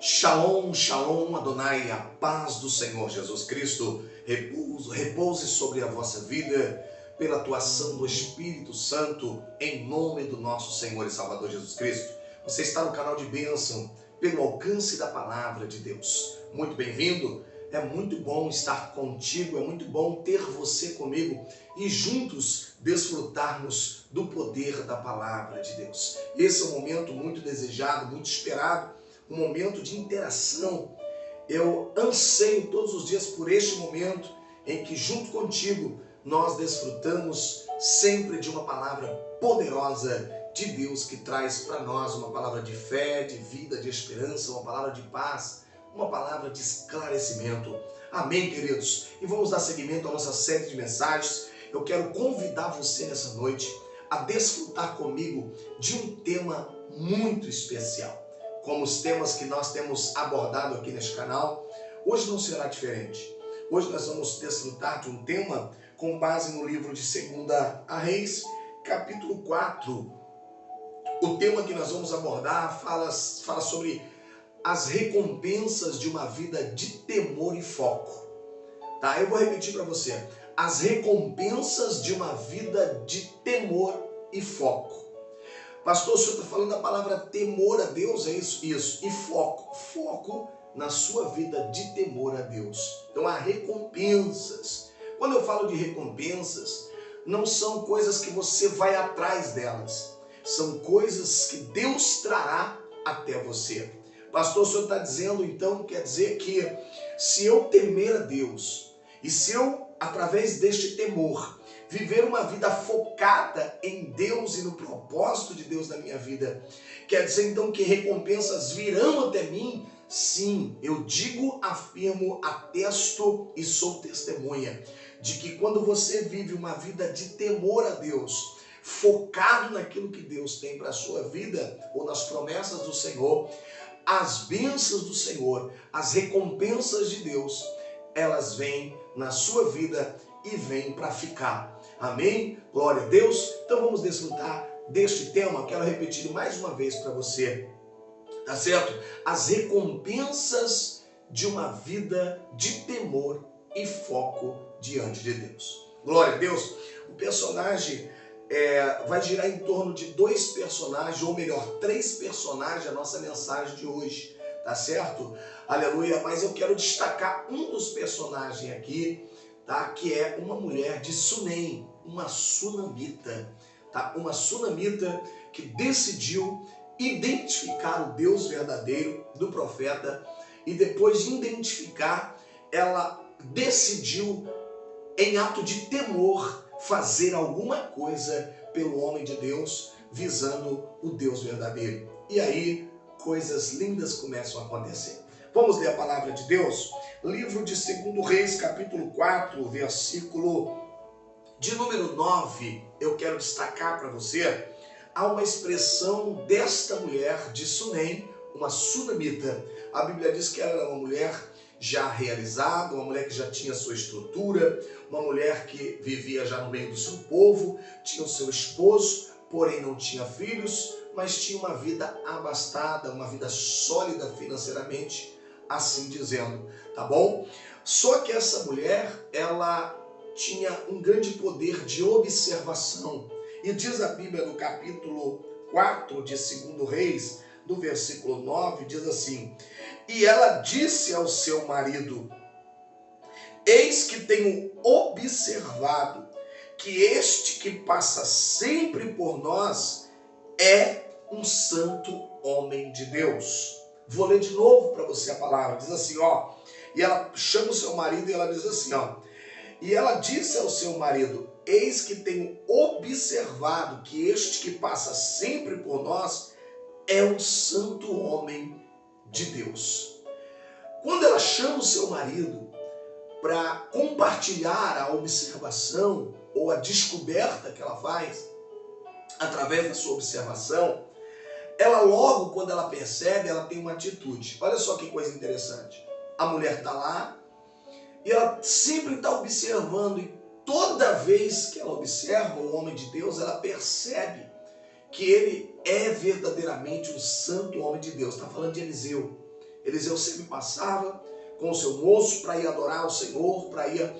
Shalom, shalom, Adonai, a paz do Senhor Jesus Cristo repouse sobre a vossa vida pela atuação do Espírito Santo, em nome do nosso Senhor e Salvador Jesus Cristo. Você está no canal de bênção, pelo alcance da palavra de Deus. Muito bem-vindo, é muito bom estar contigo, é muito bom ter você comigo e juntos desfrutarmos do poder da palavra de Deus. Esse é um momento muito desejado, muito esperado, um momento de interação. Eu anseio todos os dias por este momento em que junto contigo nós desfrutamos sempre de uma palavra poderosa de Deus que traz para nós uma palavra de fé, de vida, de esperança, uma palavra de paz, uma palavra de esclarecimento. Amém, queridos? E vamos dar seguimento à nossa série de mensagens. Eu quero convidar você nessa noite a desfrutar comigo de um tema muito especial. Como os temas que nós temos abordado aqui neste canal, hoje não será diferente. Hoje nós vamos desfrutar de um tema com base no livro de 2 Reis, capítulo 4. O tema que nós vamos abordar fala sobre as recompensas de uma vida de temor e foco. Tá? Eu vou repetir para você. As recompensas de uma vida de temor e foco. Pastor, o senhor está falando da palavra temor a Deus? É isso? Isso. E foco. Foco na sua vida de temor a Deus. Então há recompensas. Quando eu falo de recompensas, não são coisas que você vai atrás delas. São coisas que Deus trará até você. Pastor, o senhor está dizendo, então, quer dizer que se eu temer a Deus e se eu, através deste temor, viver uma vida focada em Deus e no propósito de Deus na minha vida, quer dizer então que recompensas virão até mim? Sim, eu digo, afirmo, atesto e sou testemunha de que quando você vive uma vida de temor a Deus, focado naquilo que Deus tem para a sua vida ou nas promessas do Senhor, as bênçãos do Senhor, as recompensas de Deus, elas vêm na sua vida e vêm para ficar. Amém? Glória a Deus. Então vamos desfrutar deste tema. Quero repetir mais uma vez para você. Tá certo? As recompensas de uma vida de temor e foco diante de Deus. Glória a Deus. O personagem vai girar em torno de dois personagens, ou melhor, três personagens, a nossa mensagem de hoje. Tá certo? Aleluia. Mas eu quero destacar um dos personagens aqui, tá? Que é uma mulher de Sunem, uma sunamita, tá? Uma sunamita que decidiu identificar o Deus verdadeiro do profeta e depois de identificar, ela decidiu, em ato de temor, fazer alguma coisa pelo homem de Deus, visando o Deus verdadeiro. E aí, coisas lindas começam a acontecer. Vamos ler a palavra de Deus? Livro de 2 Reis, capítulo 4, versículo de número 9. Eu quero destacar para você, há uma expressão desta mulher de Sunem, uma sunamita. A Bíblia diz que ela era uma mulher já realizada, uma mulher que já tinha sua estrutura, uma mulher que vivia já no meio do seu povo, tinha o seu esposo, porém não tinha filhos, mas tinha uma vida abastada, uma vida sólida financeiramente, assim dizendo, tá bom? Só que essa mulher, ela tinha um grande poder de observação. E diz a Bíblia no capítulo 4 de 2 Reis, do versículo 9, diz assim: e ela disse ao seu marido: eis que tenho observado que este que passa sempre por nós é um santo homem de Deus. Vou ler de novo para você a palavra. Diz assim, ó. E ela chama o seu marido e ela diz assim, ó. E ela disse ao seu marido: eis que tenho observado que este que passa sempre por nós é um santo homem de Deus. Quando ela chama o seu marido para compartilhar a observação ou a descoberta que ela faz através da sua observação, ela logo, quando ela percebe, ela tem uma atitude. Olha só que coisa interessante. A mulher está lá e ela sempre está observando, e toda vez que ela observa o homem de Deus, ela percebe que ele é verdadeiramente um santo homem de Deus. Está falando de Eliseu. Eliseu sempre passava com o seu moço para ir adorar o Senhor, para ir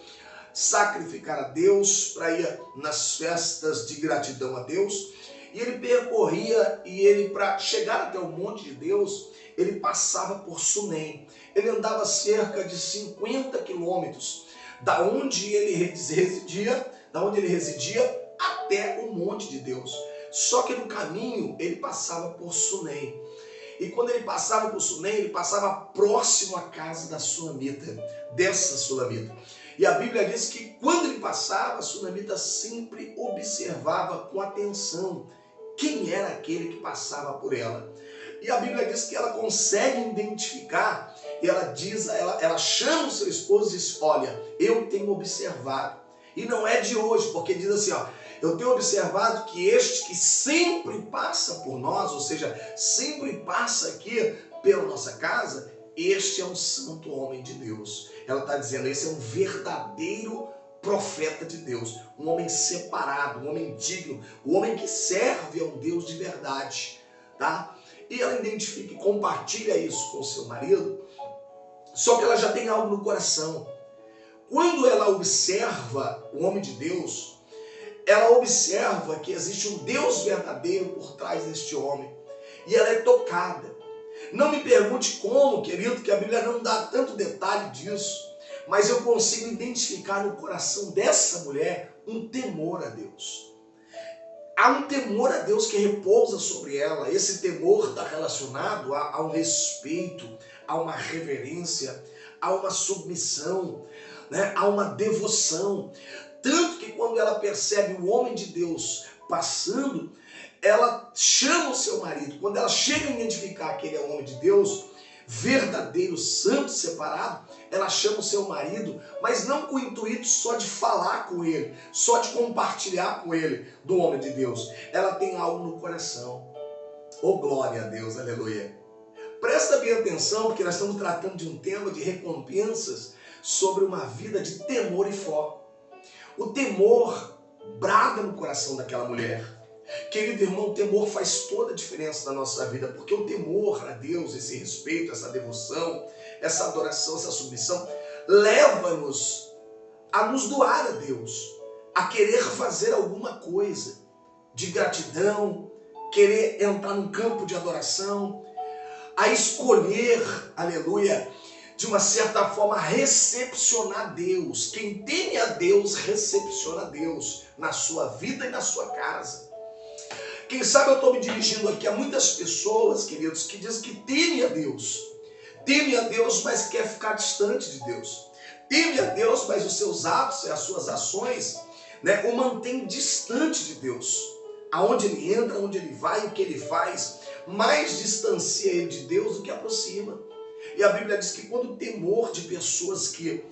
sacrificar a Deus, para ir nas festas de gratidão a Deus. E ele percorria, para chegar até o monte de Deus, ele passava por Sunem. Ele andava cerca de 50 quilômetros da onde ele residia até o monte de Deus. Só que no caminho ele passava por Sunem. E quando ele passava por Sunem, ele passava próximo à casa da sunamita, dessa sunamita. E a Bíblia diz que quando ele passava, a sunamita sempre observava com atenção quem era aquele que passava por ela. E a Bíblia diz que ela consegue identificar, e ela chama o seu esposo e diz: olha, eu tenho observado. E não é de hoje, porque diz assim, ó, eu tenho observado que este que sempre passa por nós, ou seja, sempre passa aqui pela nossa casa, este é um santo homem de Deus. Ela está dizendo, esse é um verdadeiro profeta de Deus, um homem separado, um homem digno, um homem que serve a um Deus de verdade, tá? E ela identifica e compartilha isso com o seu marido, só que ela já tem algo no coração. Quando ela observa o homem de Deus, ela observa que existe um Deus verdadeiro por trás deste homem, e ela é tocada. Não me pergunte como, querido, que a Bíblia não dá tanto detalhe disso, mas eu consigo identificar no coração dessa mulher um temor a Deus. Há um temor a Deus que repousa sobre ela. Esse temor está relacionado a um respeito, a uma reverência, a uma submissão, né? A uma devoção. Tanto que quando ela percebe o homem de Deus passando, ela chama o seu marido. Quando ela chega a identificar que ele é o homem de Deus, verdadeiro, santo, separado, ela chama o seu marido, mas não com o intuito só de falar com ele, só de compartilhar com ele do homem de Deus. Ela tem algo no coração. Oh, glória a Deus, aleluia. Presta bem atenção, porque nós estamos tratando de um tema de recompensas sobre uma vida de temor e foco. O temor brada no coração daquela mulher. Querido irmão, o temor faz toda a diferença na nossa vida, porque o temor a Deus, esse respeito, essa devoção, essa adoração, essa submissão, leva-nos a nos doar a Deus, a querer fazer alguma coisa de gratidão, querer entrar num campo de adoração, a escolher, aleluia, de uma certa forma recepcionar Deus. Quem teme a Deus, recepciona Deus na sua vida e na sua casa. Quem sabe eu estou me dirigindo aqui a muitas pessoas, queridos, que dizem que temem a Deus. Teme a Deus, mas quer ficar distante de Deus. Teme a Deus, mas os seus atos e as suas ações, né, o mantêm distante de Deus. Aonde ele entra, onde ele vai, o que ele faz, mais distancia ele de Deus do que aproxima. E a Bíblia diz que quando o temor de pessoas que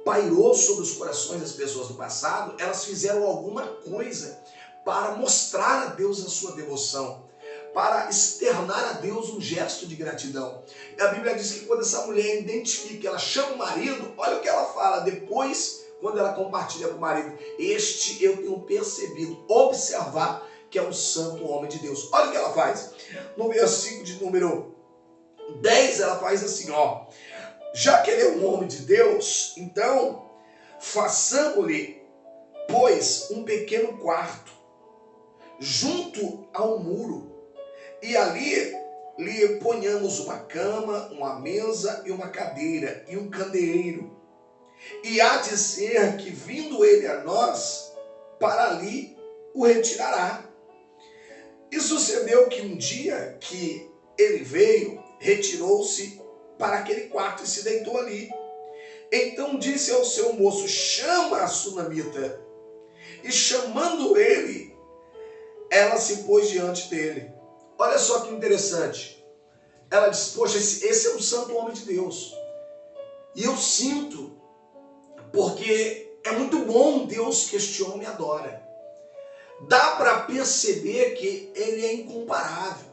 pairou sobre os corações das pessoas do passado, elas fizeram alguma coisa para mostrar a Deus a sua devoção, para externar a Deus um gesto de gratidão. E a Bíblia diz que quando essa mulher identifica, ela chama o marido, olha o que ela fala depois, quando ela compartilha com o marido: este eu tenho percebido, observar que é um santo homem de Deus. Olha o que ela faz. No versículo de número 10, ela faz assim, ó: já que ele é um homem de Deus, então façamos-lhe, pois, um pequeno quarto junto ao muro, e ali lhe ponhamos uma cama, uma mesa e uma cadeira e um candeeiro. E há de ser que, vindo ele a nós, para ali o retirará. E sucedeu que um dia que ele veio, retirou-se para aquele quarto e se deitou ali. Então disse ao seu moço: chama a sunamita. E chamando ele, ela se pôs diante dele. Olha só que interessante. Ela disse: poxa, esse é um santo homem de Deus. E eu sinto, porque é muito bom Deus que este homem adora. Dá para perceber que ele é incomparável,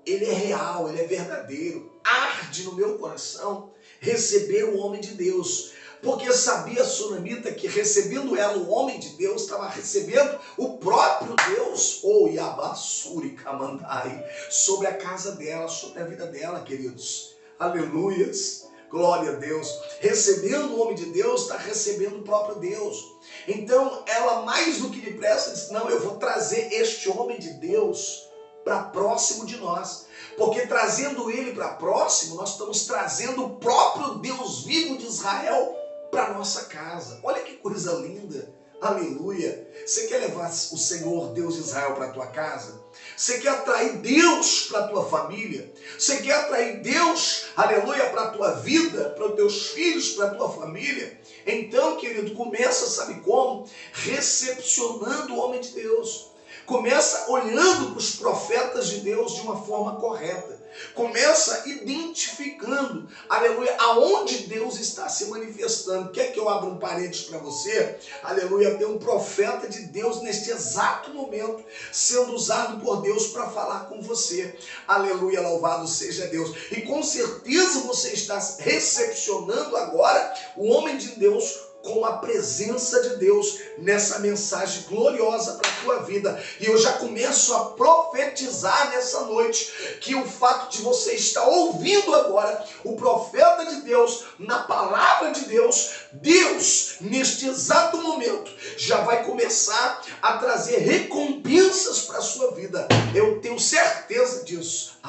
ele é real, ele é verdadeiro. Arde no meu coração receber o homem de Deus, porque sabia a sunamita que recebendo ela, o homem de Deus estava recebendo o próprio Deus, ou Yabassuri Kamandai, sobre a casa dela, sobre a vida dela, queridos. Aleluias. Glória a Deus. Recebendo o homem de Deus, está recebendo o próprio Deus. Então, ela mais do que depressa disse, não, eu vou trazer este homem de Deus para próximo de nós. Porque trazendo ele para próximo, nós estamos trazendo o próprio Deus vivo de Israel para nossa casa. Olha que coisa linda. Aleluia. Você quer levar o Senhor Deus de Israel para a tua casa? Você quer atrair Deus para a tua família? Você quer atrair Deus, aleluia, para a tua vida, para os teus filhos, para a tua família? Então, querido, começa, sabe como? Recepcionando o homem de Deus. Começa olhando para os profetas de Deus de uma forma correta. Começa identificando, aleluia, aonde Deus está se manifestando. Quer que eu abra um parênteses para você? Aleluia, tem um profeta de Deus neste exato momento sendo usado por Deus para falar com você. Aleluia, louvado seja Deus. E com certeza você está recepcionando agora o homem de Deus com a presença de Deus nessa mensagem gloriosa para a tua vida. E eu já começo a profetizar nessa noite que o fato de você estar ouvindo agora o profeta de Deus, na palavra de Deus, Deus, neste exato momento, já vai começar a trazer recompensas para a sua vida. Eu tenho certeza disso.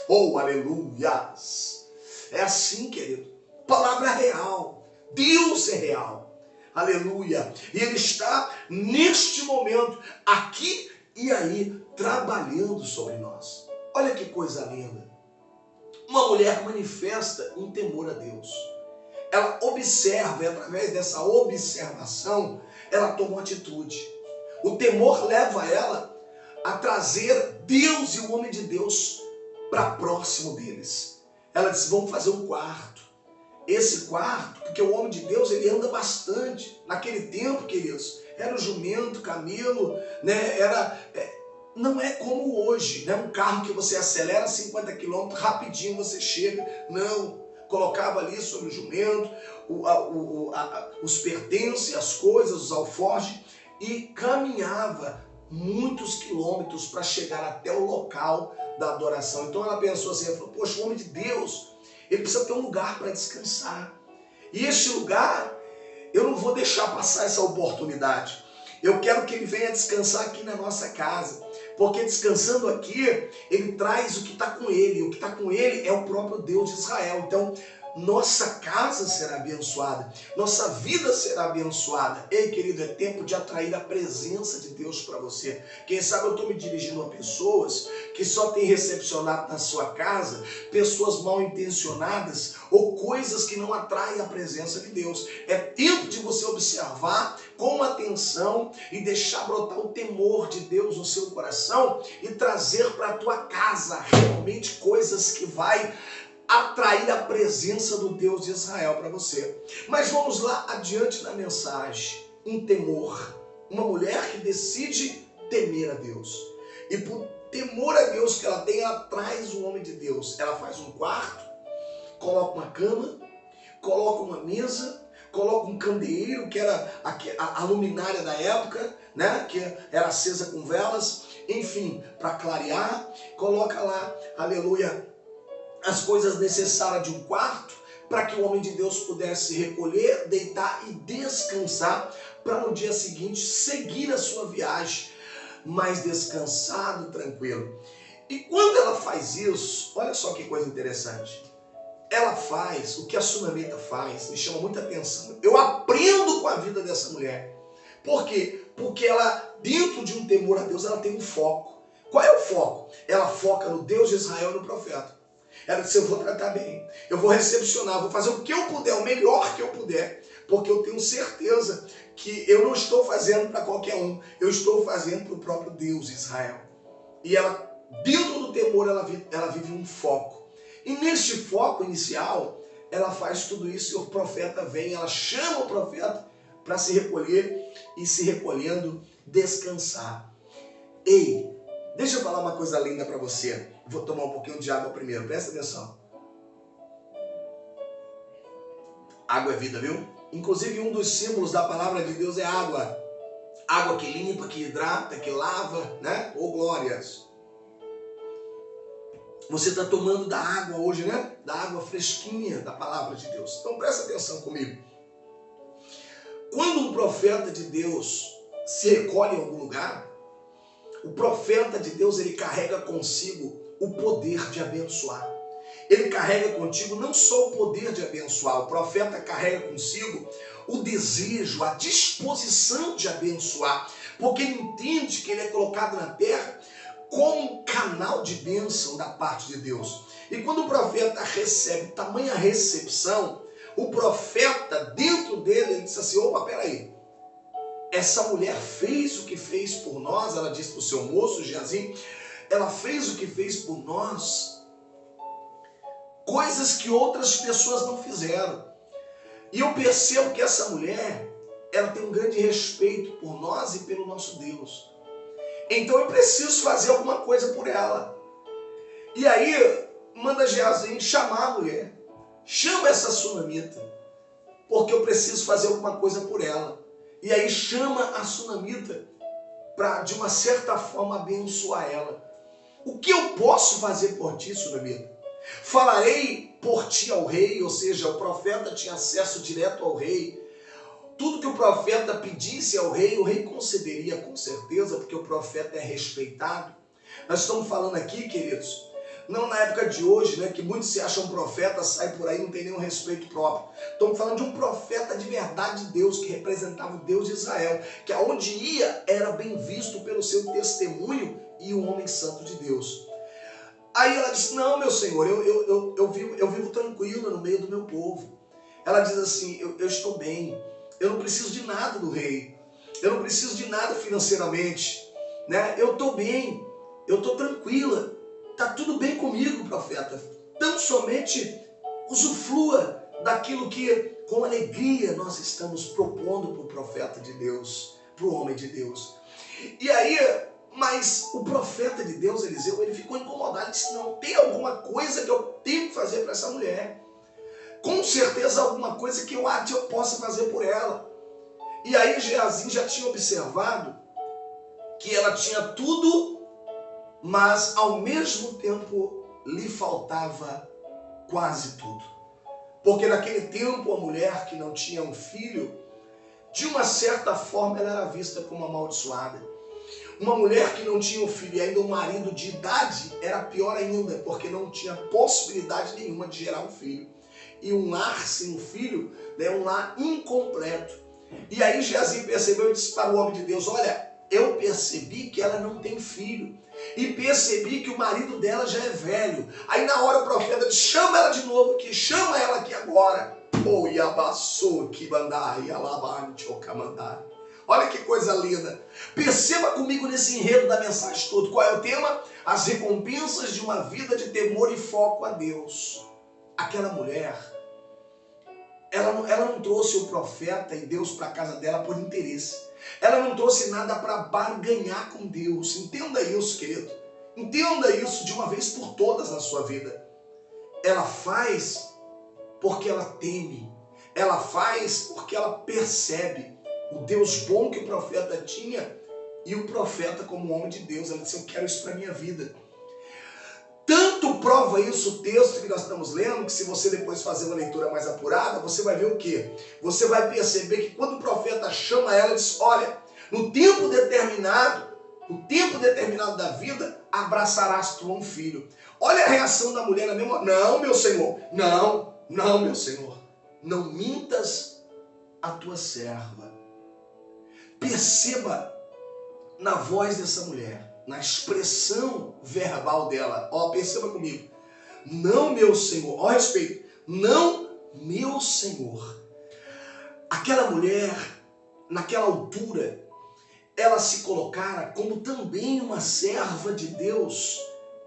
Oh, aleluias. É assim, querido. Palavra real, Deus é real, aleluia, e Ele está neste momento, aqui e aí, trabalhando sobre nós. Olha que coisa linda, uma mulher manifesta um temor a Deus, ela observa, e através dessa observação, ela toma uma atitude, o temor leva ela a trazer Deus e o homem de Deus para próximo deles. Ela disse, vamos fazer um quarto. Esse quarto, porque o homem de Deus, ele anda bastante. Naquele tempo, queridos, era o jumento, camelo, né? Não é como hoje, né? Um carro que você acelera 50 km, rapidinho você chega. Não, colocava ali sobre o jumento, os pertences, as coisas, os alforjes, e caminhava muitos quilômetros para chegar até o local da adoração. Então ela pensou assim, ela falou, poxa, o homem de Deus, ele precisa ter um lugar para descansar. E este lugar, eu não vou deixar passar essa oportunidade. Eu quero que ele venha descansar aqui na nossa casa. Porque descansando aqui, ele traz o que está com ele. E o que está com ele é o próprio Deus de Israel. Então, nossa casa será abençoada. Nossa vida será abençoada. Ei, querido, é tempo de atrair a presença de Deus para você. Quem sabe eu estou me dirigindo a pessoas que só têm recepcionado na sua casa pessoas mal intencionadas ou coisas que não atraem a presença de Deus. É tempo de você observar com atenção e deixar brotar o temor de Deus no seu coração e trazer para a tua casa realmente coisas que vai atrair a presença do Deus de Israel para você. Mas vamos lá adiante na mensagem. Um temor. Uma mulher que decide temer a Deus. E por temor a Deus que ela tem, ela traz o homem de Deus. Ela faz um quarto, coloca uma cama, coloca uma mesa, coloca um candeeiro, que era a luminária da época, né? Que era acesa com velas, enfim, para clarear. Coloca lá, aleluia, as coisas necessárias de um quarto, para que o homem de Deus pudesse recolher, deitar e descansar, para no dia seguinte seguir a sua viagem, mais descansado, tranquilo. E quando ela faz isso, olha só que coisa interessante, ela faz o que a sunamita faz, me chama muita atenção. Eu aprendo com a vida dessa mulher. Por quê? Porque ela, dentro de um temor a Deus, ela tem um foco. Qual é o foco? Ela foca no Deus de Israel e no profeta. Ela disse, eu vou tratar bem, eu vou recepcionar, vou fazer o que eu puder, o melhor que eu puder, porque eu tenho certeza que eu não estou fazendo para qualquer um, eu estou fazendo para o próprio Deus de Israel. E ela, dentro do temor, ela vive um foco. E neste foco inicial, ela faz tudo isso e o profeta vem, ela chama o profeta para se recolher e se recolhendo, descansar. Ei, deixa eu falar uma coisa linda para você. Vou tomar um pouquinho de água primeiro, presta atenção. Água é vida, viu? Inclusive um dos símbolos da palavra de Deus é água. Água que limpa, que hidrata, que lava, né? Oh, glórias. Você está tomando da água hoje, né? Da água fresquinha da palavra de Deus. Então presta atenção comigo. Quando um profeta de Deus se recolhe em algum lugar, o profeta de Deus, ele carrega consigo o poder de abençoar. Ele carrega contigo não só o poder de abençoar, o profeta carrega consigo o desejo, a disposição de abençoar, porque ele entende que ele é colocado na terra como um canal de bênção da parte de Deus. E quando o profeta recebe tamanha recepção, o profeta, dentro dele, ele diz assim, opa, peraí, essa mulher fez o que fez por nós, ela disse para o seu moço, Geazi, ela fez o que fez por nós, coisas que outras pessoas não fizeram. E eu percebo que essa mulher, ela tem um grande respeito por nós e pelo nosso Deus. Então eu preciso fazer alguma coisa por ela. E aí, manda Geazi chamar a mulher. Chama essa sunamita, porque eu preciso fazer alguma coisa por ela. E aí chama a sunamita para, de uma certa forma, abençoar ela. O que eu posso fazer por ti, sunamita? Falarei por ti ao rei, ou seja, o profeta tinha acesso direto ao rei. Tudo que o profeta pedisse ao rei, o rei concederia com certeza, porque o profeta é respeitado. Nós estamos falando aqui, queridos, não na época de hoje, né, que muitos se acham profeta, saem por aí e não tem nenhum respeito próprio. Estamos falando de um profeta de verdade de Deus, que representava o Deus de Israel, que aonde ia era bem visto pelo seu testemunho e o homem santo de Deus. Aí ela disse, não, meu Senhor, eu vivo tranquila no meio do meu povo. Ela diz assim, eu estou bem, eu não preciso de nada do rei, eu não preciso de nada financeiramente, né? Eu estou bem, eu estou tranquila, está tudo bem comigo, profeta. Tão somente usufrua daquilo que com alegria nós estamos propondo para o profeta de Deus, para o homem de Deus. E aí, mas o profeta de Deus, Eliseu, ele ficou incomodado, ele disse, não, tem alguma coisa que eu tenho que fazer para essa mulher. Com certeza alguma coisa que eu possa fazer por ela. E aí Geazi já tinha observado que ela tinha tudo, mas ao mesmo tempo lhe faltava quase tudo. Porque naquele tempo a mulher que não tinha um filho, de uma certa forma ela era vista como amaldiçoada. Uma mulher que não tinha um filho e ainda um marido de idade era pior ainda, porque não tinha possibilidade nenhuma de gerar um filho. E um lar sem um filho é um lar incompleto. E aí Geazi percebeu e disse para o homem de Deus, olha, eu percebi que ela não tem filho. E percebi que o marido dela já é velho. Aí na hora o profeta diz, chama ela de novo aqui, chama ela aqui agora. Oh, yabassou, kibandai, alabante, okamandai. Olha que coisa linda. Perceba comigo nesse enredo da mensagem toda. Qual é o tema? As recompensas de uma vida de temor e foco a Deus. Aquela mulher, ela não trouxe o profeta e Deus para a casa dela por interesse. Ela não trouxe nada para barganhar com Deus. Entenda isso, querido. Entenda isso de uma vez por todas na sua vida. Ela faz porque ela teme. Ela faz porque ela percebe o Deus bom que o profeta tinha, e o profeta como homem de Deus, ela disse, eu quero isso para a minha vida. Tanto prova isso o texto que nós estamos lendo, que se você depois fazer uma leitura mais apurada, você vai ver o quê? Você vai perceber que quando o profeta chama ela, diz, olha, no tempo determinado da vida, abraçarás tu um filho. Olha a reação da mulher na mesma hora. Não, meu Senhor, não, meu Senhor, não mintas a tua serva. Perceba na voz dessa mulher, na expressão verbal dela. Ó, perceba comigo. Não, meu Senhor. Ó, respeito. Não, meu Senhor. Aquela mulher, naquela altura, ela se colocara como também uma serva de Deus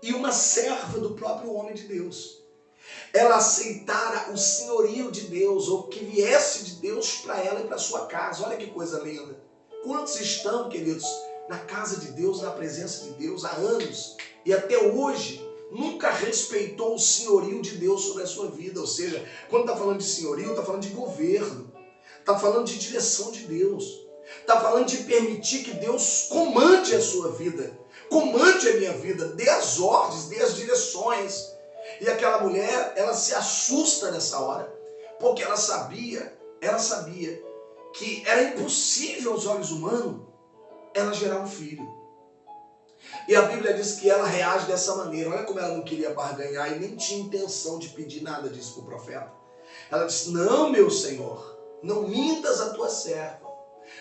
e uma serva do próprio homem de Deus. Ela aceitara o senhorio de Deus, ou que viesse de Deus para ela e para sua casa. Olha que coisa linda. Quantos estão, queridos, na casa de Deus, na presença de Deus há anos e até hoje nunca respeitou o senhorio de Deus sobre a sua vida? Ou seja, quando está falando de senhorio, está falando de governo, está falando de direção de Deus, está falando de permitir que Deus comande a sua vida. comande a minha vida, dê as ordens, dê as direções. E aquela mulher, ela se assusta nessa hora, porque ela sabia que era impossível aos olhos humanos ela gerar um filho. E a Bíblia diz que ela reage dessa maneira. Olha como ela não queria barganhar e nem tinha intenção de pedir nada disso para o profeta. Ela disse: não, meu Senhor, não mintas a tua serva.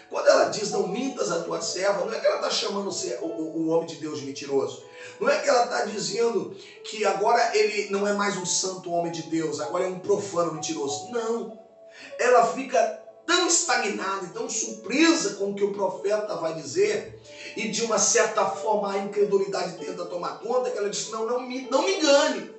Quando ela diz não mintas a tua serva, não é que ela está chamando o homem de Deus de mentiroso. Não é que ela está dizendo que agora ele não é mais um santo homem de Deus, agora é um profano mentiroso. Não. Ela fica tão estagnada e tão surpresa com o que o profeta vai dizer, e de uma certa forma a incredulidade tenta tomar conta, que ela diz: não me engane.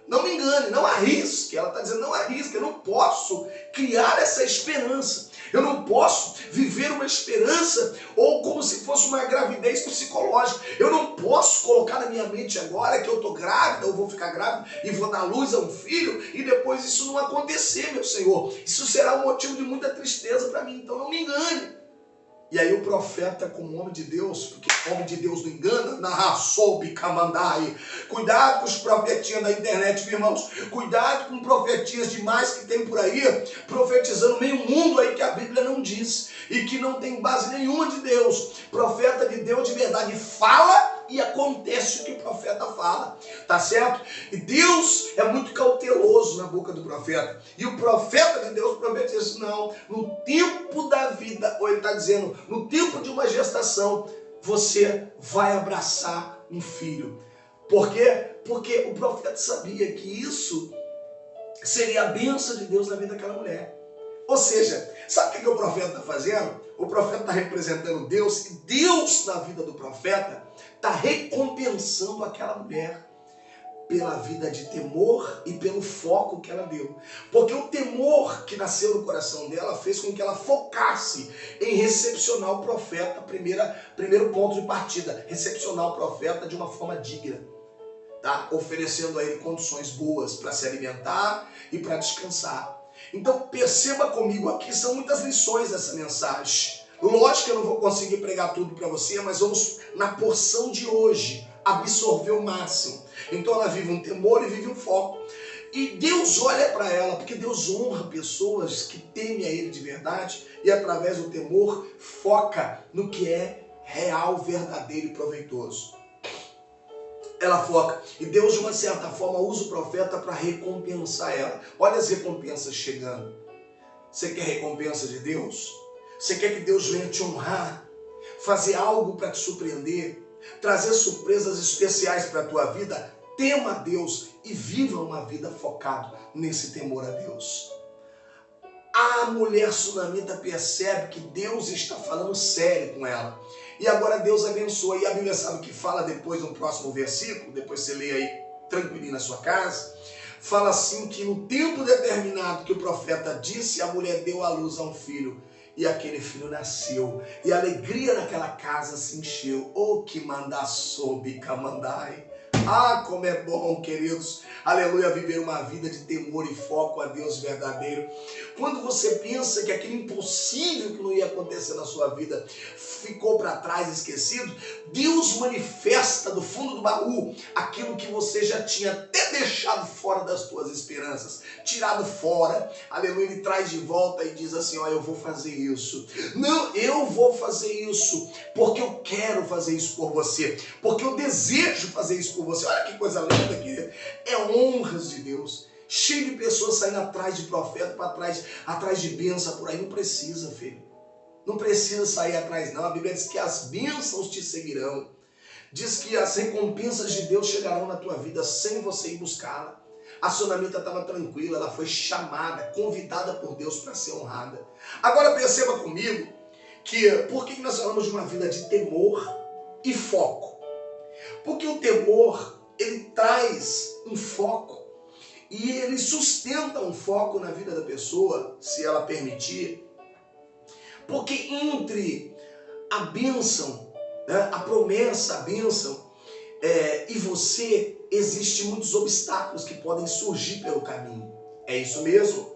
Não me engane, não arrisque. Ela está dizendo: não arrisque, eu não posso criar essa esperança. Eu não posso viver uma esperança ou como se fosse uma gravidez psicológica. Eu não posso colocar na minha mente agora que eu estou grávida, ou vou ficar grávida e vou dar luz a um filho e depois isso não acontecer, meu Senhor. Isso será um motivo de muita tristeza para mim, então não me engane. E aí o profeta, como homem de Deus, porque homem de Deus não engana, cuidado com os profetinhas da internet, meus irmãos. Cuidado com profetinhas demais que tem por aí, profetizando meio mundo aí que a Bíblia não diz e que não tem base nenhuma de Deus. Profeta de Deus de verdade fala e acontece o que o profeta fala, tá certo? E Deus é muito cauteloso na boca do profeta. E o profeta de Deus profetiza: não, no tempo da vida, ou ele está dizendo, no tempo de uma gestação, você vai abraçar um filho. Por quê? Porque o profeta sabia que isso seria a bênção de Deus na vida daquela mulher. Ou seja, sabe o que o profeta está fazendo? O profeta está representando Deus, e Deus, na vida do profeta, está recompensando aquela mulher pela vida de temor e pelo foco que ela deu. Porque o temor que nasceu no coração dela fez com que ela focasse em recepcionar o profeta, primeiro ponto de partida, recepcionar o profeta de uma forma digna, tá? Oferecendo a ele condições boas para se alimentar e para descansar. Então perceba comigo aqui, são muitas lições dessa mensagem. Lógico que eu não vou conseguir pregar tudo para você, mas vamos na porção de hoje absorver o máximo. Então ela vive um temor e vive um foco. E Deus olha para ela, porque Deus honra pessoas que temem a Ele de verdade e através do temor foca no que é real, verdadeiro e proveitoso. Ela foca. E Deus, de uma certa forma, usa o profeta para recompensar ela. Olha as recompensas chegando. Você quer recompensa de Deus? Você quer que Deus venha te honrar? Fazer algo para te surpreender? Trazer surpresas especiais para a tua vida? Tema a Deus e viva uma vida focada nesse temor a Deus. A mulher sunamita percebe que Deus está falando sério com ela. E agora Deus abençoa. E a Bíblia sabe que fala depois no próximo versículo, depois você lê aí tranquilinho na sua casa, fala assim que no tempo determinado que o profeta disse, a mulher deu à luz a um filho. E aquele filho nasceu. E a alegria naquela casa se encheu. Oh, que mandaçou, bicamandai. Ah, como é bom, queridos, aleluia, viver uma vida de temor e foco a Deus verdadeiro. Quando você pensa que aquele impossível que não ia acontecer na sua vida ficou para trás, esquecido, Deus manifesta do fundo do baú aquilo que você já tinha até deixado fora das tuas esperanças, tirado fora, aleluia, Ele traz de volta e diz assim: ó, eu vou fazer isso. Não, eu vou fazer isso, porque eu quero fazer isso por você, porque eu desejo fazer isso por você. Olha que coisa linda, querido. É honras de Deus. Cheio de pessoas saindo atrás de profeta, atrás de bênção por aí. Não precisa, filho. Não precisa sair atrás, não. A Bíblia diz que as bênçãos te seguirão. Diz que as recompensas de Deus chegarão na tua vida sem você ir buscá-la. A sunamita estava tranquila, ela foi chamada, convidada por Deus para ser honrada. Agora perceba comigo que por que nós falamos de uma vida de temor e foco? Porque o temor, ele traz um foco e ele sustenta um foco na vida da pessoa, se ela permitir. Porque entre a bênção, né, a promessa, a bênção, e você, existem muitos obstáculos que podem surgir pelo caminho. É isso mesmo?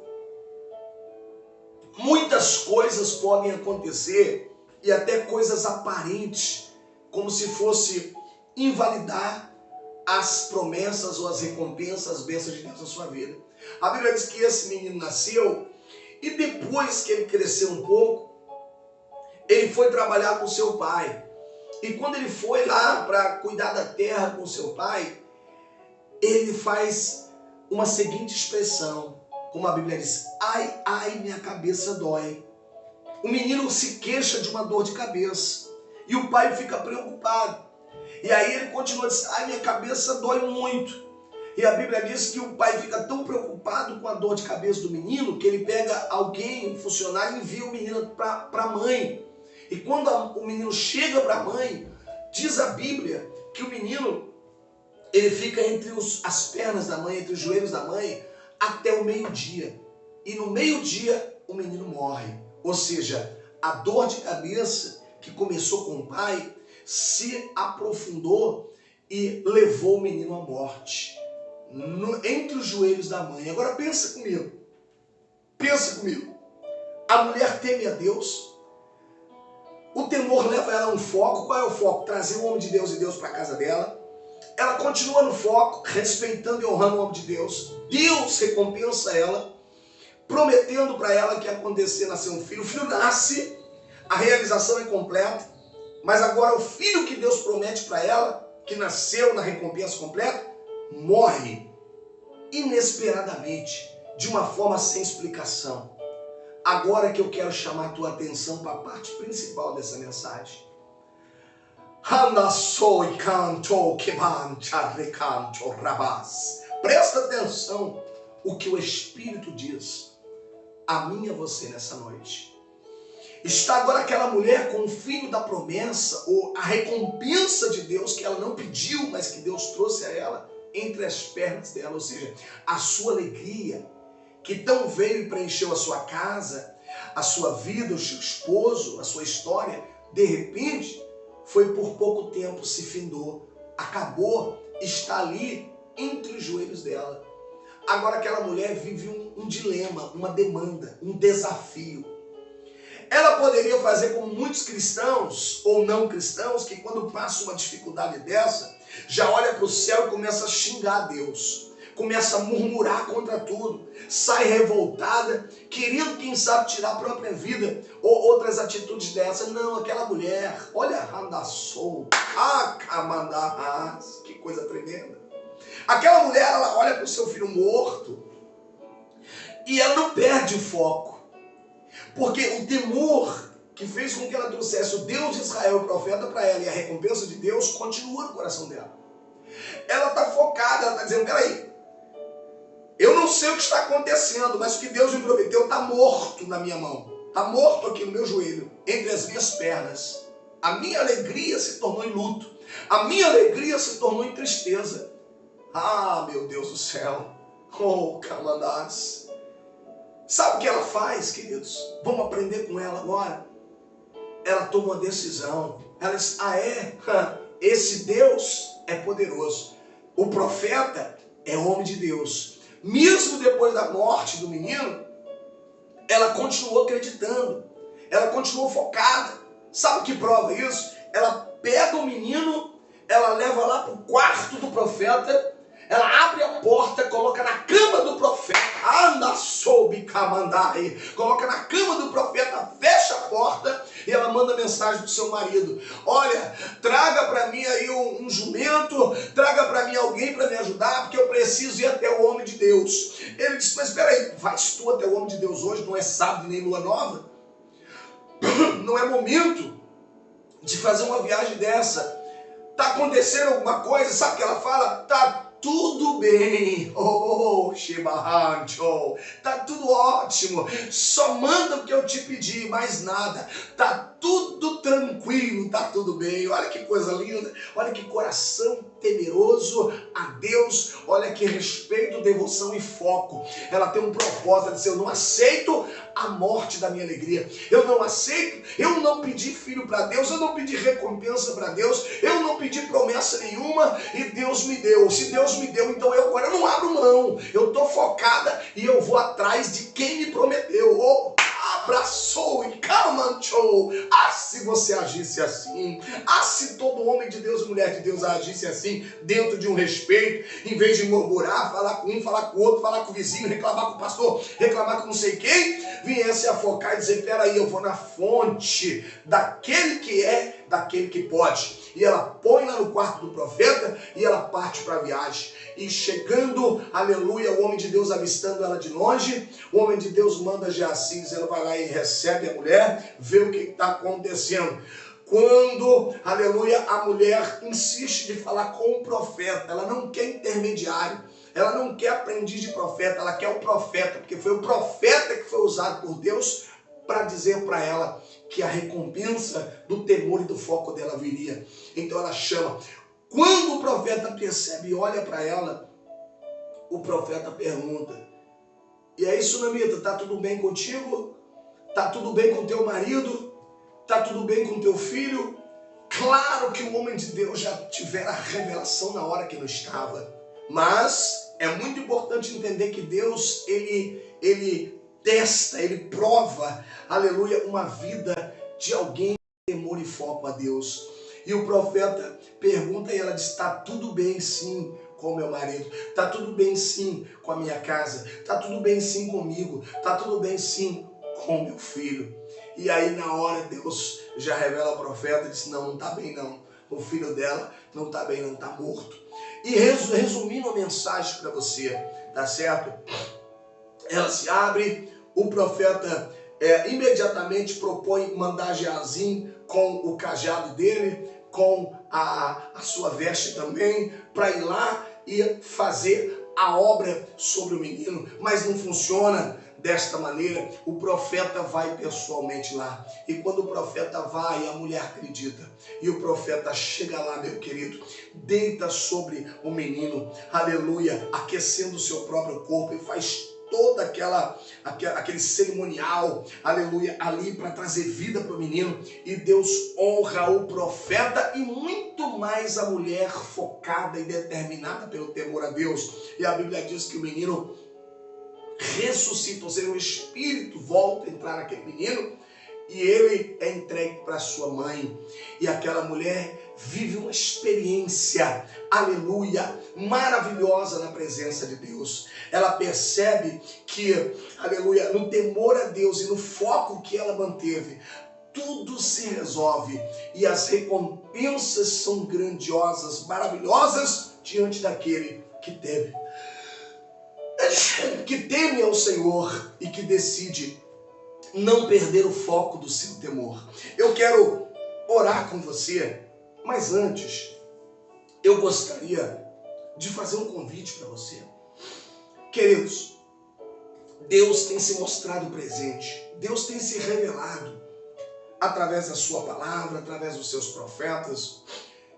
Muitas coisas podem acontecer e até coisas aparentes, como se fosse invalidar as promessas ou as recompensas, as bênçãos de Deus na sua vida. A Bíblia diz que esse menino nasceu e depois que ele cresceu um pouco, ele foi trabalhar com seu pai. E quando ele foi lá para cuidar da terra com seu pai, ele faz uma seguinte expressão, como a Bíblia diz: ai, ai, minha cabeça dói. O menino se queixa de uma dor de cabeça e o pai fica preocupado. E aí ele continua dizendo: ai, minha cabeça dói muito. E a Bíblia diz que o pai fica tão preocupado com a dor de cabeça do menino que ele pega alguém, um funcionário, e envia o menino para a mãe. E quando o menino chega para a mãe, diz a Bíblia que o menino ele fica entre as pernas da mãe, entre os joelhos da mãe, até o meio-dia. E no meio-dia o menino morre. Ou seja, a dor de cabeça que começou com o pai se aprofundou e levou o menino à morte. Entre os joelhos da mãe. Agora pensa comigo. Pensa comigo. A mulher teme a Deus. O temor leva ela a um foco. Qual é o foco? Trazer o homem de Deus e Deus para a casa dela. Ela continua no foco, respeitando e honrando o homem de Deus. Deus recompensa ela, prometendo para ela que ia acontecer, nascer um filho. O filho nasce, a realização é completa, mas agora o filho que Deus promete para ela, que nasceu na recompensa completa, morre inesperadamente, de uma forma sem explicação. Agora que eu quero chamar a tua atenção para a parte principal dessa mensagem. Presta atenção o que o Espírito diz a mim e a você nessa noite. Está agora aquela mulher com o filho da promessa, ou a recompensa de Deus que ela não pediu, mas que Deus trouxe a ela entre as pernas dela, ou seja, a sua alegria, que tão veio e preencheu a sua casa, a sua vida, o seu esposo, a sua história, de repente, foi por pouco tempo, se findou, acabou, está ali entre os joelhos dela. Agora aquela mulher vive um dilema, uma demanda, um desafio. Ela poderia fazer como muitos cristãos ou não cristãos, que quando passa uma dificuldade dessa, já olha para o céu e começa a xingar a Deus. Começa a murmurar contra tudo, sai revoltada, querendo, quem sabe, tirar a própria vida, ou outras atitudes dessas. Não, aquela mulher, olha, Randassou, que coisa tremenda. Aquela mulher, ela olha para o seu filho morto, e ela não perde o foco, porque o temor que fez com que ela trouxesse o Deus de Israel, o profeta, para ela, e a recompensa de Deus, continua no coração dela. Ela está focada, ela está dizendo: peraí, eu não sei o que está acontecendo, mas o que Deus me prometeu está morto na minha mão. Está morto aqui no meu joelho, entre as minhas pernas. A minha alegria se tornou em luto. A minha alegria se tornou em tristeza. Ah, meu Deus do céu. Oh, Camandás. Sabe o que ela faz, queridos? Vamos aprender com ela agora. Ela toma uma decisão. Ela diz: esse Deus é poderoso. O profeta é homem de Deus. Mesmo depois da morte do menino, ela continuou acreditando, ela continuou focada. Sabe o que prova isso? Ela pega o menino, ela leva lá para o quarto do profeta, ela abre a porta, coloca na cama do profeta, coloca na cama do profeta, fecha a porta e ela manda mensagem para o seu marido: olha, traga para mim aí um jumento, traga para mim alguém para me ajudar, porque eu preciso ir até o homem de Deus. Ele disse: mas espera aí, vais tu até o homem de Deus hoje? Não é sábado nem lua nova? Não é momento de fazer uma viagem dessa. Está acontecendo alguma coisa? Sabe o que ela fala? Tá tudo bem, Shibahancho, tá tudo ótimo, só manda o que eu te pedi, mais nada, tá tudo tranquilo, tá tudo bem. Olha que coisa linda, olha que coração temeroso a Deus, olha que respeito, devoção e foco. Ela tem um propósito, ela diz: eu não aceito a morte da minha alegria, eu não aceito, eu não pedi filho para Deus, eu não pedi recompensa para Deus, eu não pedi promessa nenhuma e Deus me deu. Se Deus me deu, então eu agora não abro mão, eu estou focada e eu vou atrás de quem me prometeu. Abraçou e calma, Santo. Ah, se você agisse assim. Ah, se todo homem de Deus e mulher de Deus agisse assim, dentro de um respeito, em vez de murmurar, falar com um, falar com o outro, falar com o vizinho, reclamar com o pastor, reclamar com não sei quem, viesse a focar e dizer, peraí, eu vou na fonte daquele que é, daquele que pode. E ela põe lá no quarto do profeta e ela parte para a viagem. E chegando, aleluia, o homem de Deus avistando ela de longe, o homem de Deus manda Geazi, ela vai lá e recebe a mulher, vê o que está acontecendo. Quando, aleluia, a mulher insiste de falar com o profeta, ela não quer intermediário, ela não quer aprendiz de profeta, ela quer o profeta, porque foi o profeta que foi usado por Deus para dizer para ela que a recompensa do temor e do foco dela viria. Então ela chama. Quando o profeta percebe e olha para ela, o profeta pergunta, e aí, Sunamita, tá tudo bem contigo? Tá tudo bem com teu marido? Tá tudo bem com teu filho? Claro que o homem de Deus já tivera a revelação na hora que não estava. Mas é muito importante entender que Deus, ele testa, ele prova, aleluia, uma vida de alguém com temor e foco a Deus. E o profeta pergunta e ela diz, está tudo bem sim com meu marido, está tudo bem sim com a minha casa, está tudo bem sim comigo, está tudo bem sim com meu filho. E aí na hora Deus já revela ao profeta e diz, não está bem não, o filho dela não está bem não, está morto. E resumindo a mensagem para você, tá certo? Ela se abre, o profeta imediatamente propõe mandar Geazi com o cajado dele, com a sua veste também, para ir lá e fazer a obra sobre o menino, mas não funciona desta maneira. O profeta vai pessoalmente lá, e quando o profeta vai, a mulher acredita, e o profeta chega lá, meu querido, deita sobre o menino, aleluia, aquecendo o seu próprio corpo e faz todo aquele cerimonial, aleluia, ali para trazer vida para o menino, e Deus honra o profeta e muito mais a mulher focada e determinada pelo temor a Deus. E a Bíblia diz que o menino ressuscita, ou seja, o espírito volta a entrar naquele menino e ele é entregue para sua mãe. E aquela mulher vive uma experiência, aleluia, maravilhosa na presença de Deus. Ela percebe que, aleluia, no temor a Deus e no foco que ela manteve, tudo se resolve e as recompensas são grandiosas, maravilhosas diante daquele que teme ao Senhor e que decide não perder o foco do seu temor. Eu quero orar com você, mas antes eu gostaria de fazer um convite para você. Queridos, Deus tem se mostrado presente, Deus tem se revelado através da sua palavra, através dos seus profetas.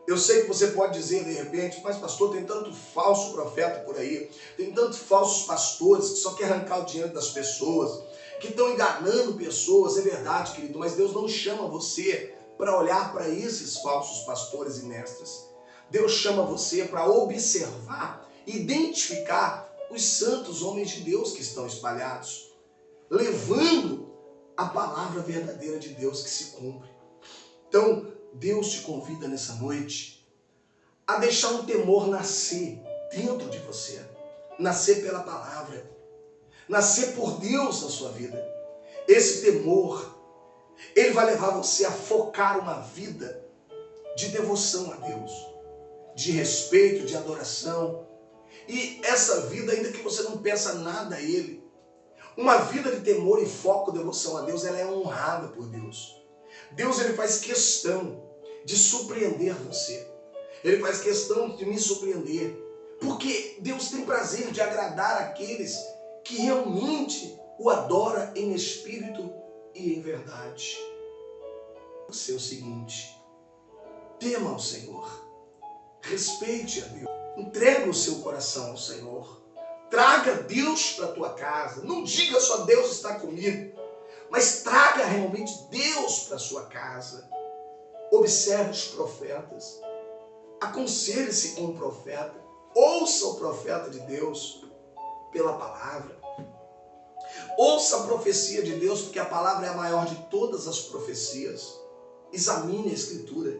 Eu sei que você pode dizer de repente, mas pastor, tem tanto falso profeta por aí, tem tantos falsos pastores que só querem arrancar o dinheiro das pessoas, que estão enganando pessoas. É verdade, querido, mas Deus não chama você para olhar para esses falsos pastores e mestres. Deus chama você para observar, identificar os santos homens de Deus que estão espalhados, levando a palavra verdadeira de Deus que se cumpre. Então, Deus te convida nessa noite a deixar um temor nascer dentro de você, nascer pela palavra, nascer por Deus na sua vida. Esse temor, ele vai levar você a focar uma vida de devoção a Deus, de respeito, de adoração. E essa vida, ainda que você não peça nada a Ele, uma vida de temor e foco, devoção a Deus, ela é honrada por Deus. Deus, ele faz questão de surpreender você. Ele faz questão de me surpreender. Porque Deus tem prazer de agradar aqueles que realmente o adoram em espírito e em verdade. Você é o seguinte: tema ao Senhor, respeite a Deus, entregue o seu coração ao Senhor, traga Deus para a tua casa. Não diga só Deus está comigo, mas traga realmente Deus para a sua casa. Observe os profetas, aconselhe-se com o profeta, ouça o profeta de Deus pela palavra. Ouça a profecia de Deus, porque a palavra é a maior de todas as profecias. Examine a Escritura.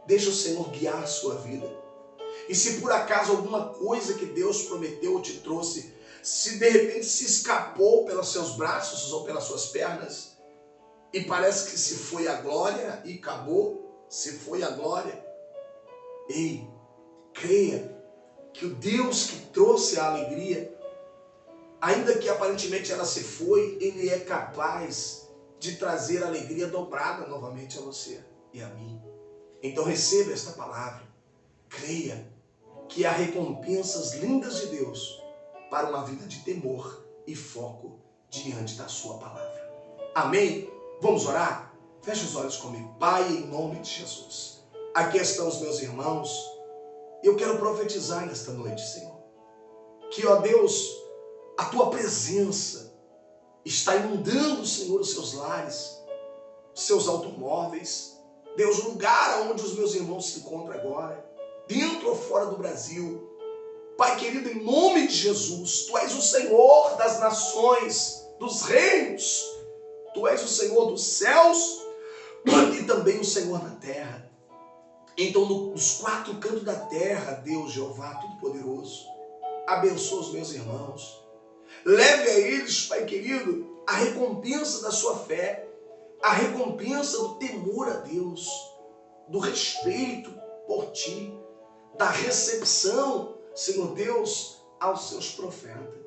Deixa o Senhor guiar a sua vida. E se por acaso alguma coisa que Deus prometeu ou te trouxe, se de repente se escapou pelos seus braços ou pelas suas pernas, e parece que se foi a glória e acabou, se foi a glória, ei, creia que o Deus que trouxe a alegria, ainda que aparentemente ela se foi, Ele é capaz de trazer alegria dobrada novamente a você e a mim. Então receba esta palavra, creia que há recompensas lindas de Deus para uma vida de temor e foco diante da sua palavra. Amém? Vamos orar? Feche os olhos comigo. Pai, em nome de Jesus, aqui estão os meus irmãos. Eu quero profetizar nesta noite, Senhor, que, ó Deus, a Tua presença está inundando, Senhor, os seus lares, os seus automóveis. Deus, o lugar onde os meus irmãos se encontram agora, dentro ou fora do Brasil. Pai querido, em nome de Jesus, Tu és o Senhor das nações, dos reinos. Tu és o Senhor dos céus e também o Senhor da terra. Então, nos quatro cantos da terra, Deus, Jeová Todo-Poderoso, abençoa os meus irmãos. Leve a eles, Pai querido, a recompensa da sua fé, a recompensa do temor a Deus, do respeito por Ti, da recepção, Senhor Deus, aos seus profetas.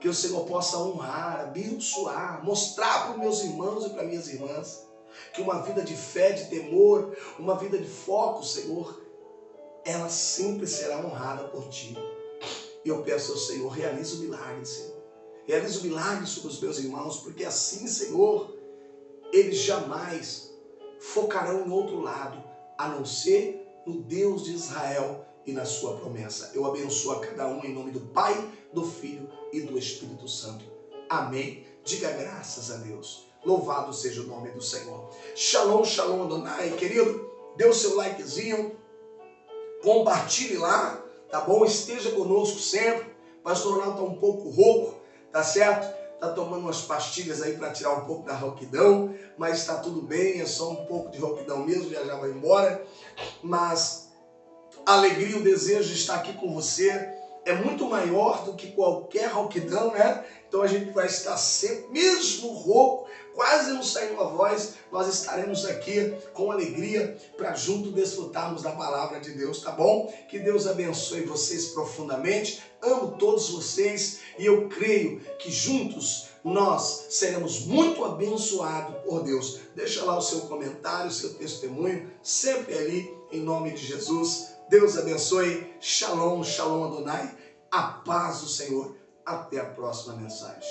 Que o Senhor possa honrar, abençoar, mostrar para os meus irmãos e para minhas irmãs que uma vida de fé, de temor, uma vida de foco, Senhor, ela sempre será honrada por Ti. E eu peço ao Senhor, realize o milagre, Senhor. Realize o milagre sobre os meus irmãos, porque assim, Senhor, eles jamais focarão em outro lado, a não ser no Deus de Israel e na sua promessa. Eu abençoo a cada um em nome do Pai, do Filho e do Espírito Santo. Amém. Diga graças a Deus. Louvado seja o nome do Senhor. Shalom, shalom, Adonai. Querido, dê o seu likezinho, compartilhe lá, tá bom? Esteja conosco sempre. Pastor Ronaldo está um pouco rouco, tá certo? Está tomando umas pastilhas aí para tirar um pouco da rouquidão, mas está tudo bem, é só um pouco de rouquidão mesmo, já vai embora. Mas a alegria e o desejo de estar aqui com você é muito maior do que qualquer rouquidão, né? Então a gente vai estar sempre, mesmo rouco, quase não saindo a voz, nós estaremos aqui com alegria para junto desfrutarmos da palavra de Deus, tá bom? Que Deus abençoe vocês profundamente, amo todos vocês e eu creio que juntos nós seremos muito abençoados por Deus. Deixa lá o seu comentário, o seu testemunho, sempre ali em nome de Jesus. Deus abençoe. Shalom, shalom Adonai. A paz do Senhor. Até a próxima mensagem.